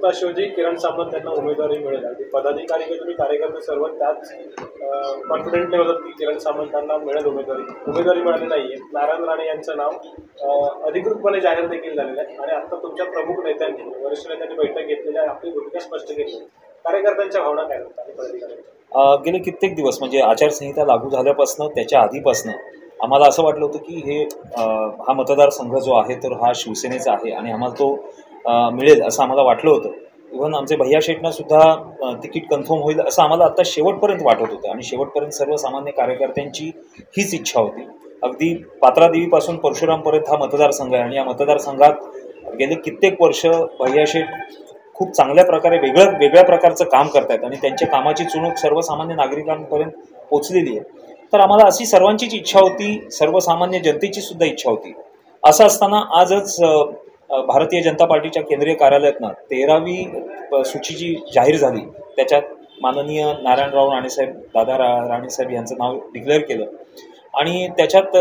अशी होती किरण सामंत यांना उमेदवारी मिळेल आणि पदाधिकारी कार्यकर्ते सर्व त्याच कॉन्फिडेंटली होतात की किरण सामंतांना मिळेल उमेदवारी मिळाली नाहीये। नारायण राणे यांचं नाव अधिकृतपणे जाहीर देखील झालेलं आहे आणि आता तुमच्या प्रमुख नेत्यांनी वरिष्ठ नेत्यांनी बैठक घेतलेली आहे, आपली भूमिका स्पष्ट केली। कार्यकर्त्यांच्या भावना काय होतात आणि पदाधिकाऱ्यांच्या? गेले कित्येक दिवस म्हणजे आचारसंहिता लागू झाल्यापासून त्याच्या आधीपासून आम्हाला असं वाटलं होतं की हे हा मतदारसंघ जो आहे तर हा शिवसेनेचा आहे आणि आम्हाला तो मिळेल असं आम्हाला वाटलं होतं। इव्हन आमचे भैया शेटना सुद्धा तिकीट कन्फर्म होईल असं आम्हाला आता शेवटपर्यंत वाटत होतं आणि शेवटपर्यंत सर्वसामान्य कार्यकर्त्यांची हीच इच्छा होती। अगदी पात्रादेवीपासून परशुरामपर्यंत हा मतदारसंघ आहे आणि या मतदारसंघात गेले कित्येक वर्ष भैया शेट खूप चांगल्या प्रकारे वेगळ्या प्रकारचं काम करतात आणि त्यांच्या कामाची चुणूक सर्वसामान्य नागरिकांपर्यंत पोचलेली आहे। तर आम्हाला अशी सर्वांचीच इच्छा होती, सर्वसामान्य जनतेची सुद्धा इच्छा होती। असं असताना आजच भारतीय जनता पार्टीच्या केंद्रीय कार्यालयातनं 13वी सूची जी जाहीर झाली त्याच्यात माननीय नारायणराव राणेसाहेब दादा राणेसाहेब यांचं नाव डिक्लेअर केलं आणि त्याच्यात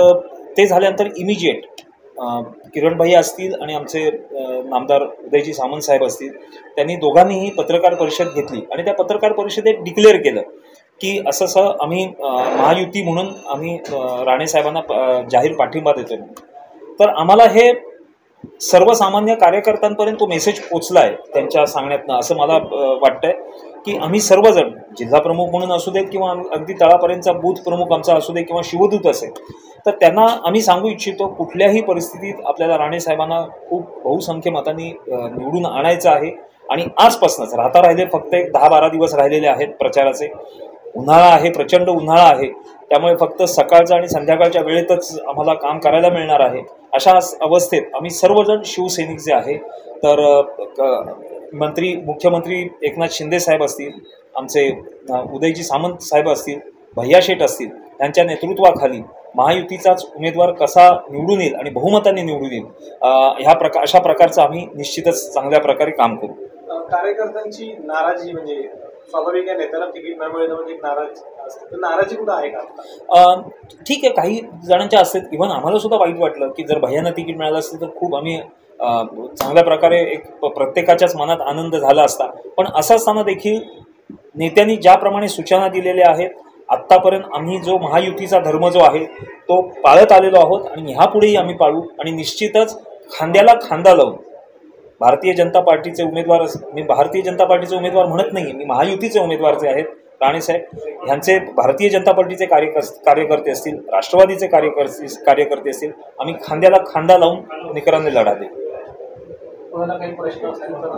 ते झाल्यानंतर इमिजिएट किरण भैया असतील आणि आमचे नामदार उदयजी सामंत साहेब असतील त्यांनी दोघांनीही पत्रकार परिषद घेतली आणि त्या पत्रकार परिषदेत डिक्लेअर केलं की असं आम्ही महायुती म्हणून आम्ही राणे साहेबांना जाहीर पाठिंबा देतो। तर आम्हाला हे सर्वसामान्य कार्यकर्त्यांपर्यंत तो मेसेज पोचला आहे त्यांच्या सांगण्यातनं असं मला वाटतंय की आम्ही सर्वजण जिल्हा प्रमुख म्हणून असू देत किंवा अगदी तळापर्यंतचा बूथ प्रमुख आमचा असू दे किंवा शिवदूत असेल तर त्यांना आम्ही सांगू इच्छितो कुठल्याही परिस्थितीत आपल्याला राणे साहेबांना खूप बहुसंख्य मतांनी निवडून आणायचं आहे आणि आजपासूनच राहिले फक्त एक 10-12 दिवस राहिलेले आहेत प्रचाराचे। उन्हाळा आहे, प्रचंड उन्हाळा आहे, त्यामुळे फक्त सकाळच्या आणि संध्याकाळच्या वेळेतच आम्हाला काम करायला मिळणार आहे। अशा अवस्थेत आम्ही सर्वजण शिवसैनिक जे आहे तर मुख्यमंत्री एकनाथ शिंदे साहेब असतील, आमचे उदयजी सामंत साहेब असतील, भैया शेट असतील यांच्या नेतृत्वाखाली महायुतीचाच उमेदवार कसा निवडून येईल आणि बहुमताने निवडून येईल अशा प्रकारचं आम्ही निश्चितच चांगल्या प्रकारे काम करू। कार्यकर्त्यांची नाराजी म्हणजे स्वाभाविक आहे, नेत्याला तिकीट न मिळणं म्हणजे नाराज असते, तर नाराजी कुठं आहे का? ठीक आहे, काही जणांच्या असतात। इव्हन आम्हाला सुद्धा वाईट वाटलं की जर भैयांना तिकीट मिळालं असतं तर खूप आम्ही चांगल्या प्रकारे एक प्रत्येकाच्याच मनात आनंद झाला असता। पण असं असताना देखील नेत्यांनी ज्याप्रमाणे सूचना दिलेल्या आहेत आत्तापर्यंत आम्ही जो महायुतीचा धर्म जो आहे तो पाळत आलेलो आहोत आणि ह्यापुढेही आम्ही पाळू आणि निश्चितच खांद्याला खांदा लावून भारतीय जनता पार्टीचे उमेदवार, मी भारतीय जनता पार्टीचे उमेदवार म्हणत नाही, मी महायुतीचे उमेदवार जे आहेत राणेसाहेब यांचे भारतीय जनता पार्टीचे कार्यकर्ते असतील, राष्ट्रवादीचे कार्यकर्ते असतील, आम्ही खांद्याला खांदा लावून निकराने लढा देऊ। कोणाला काही प्रश्न असेल तर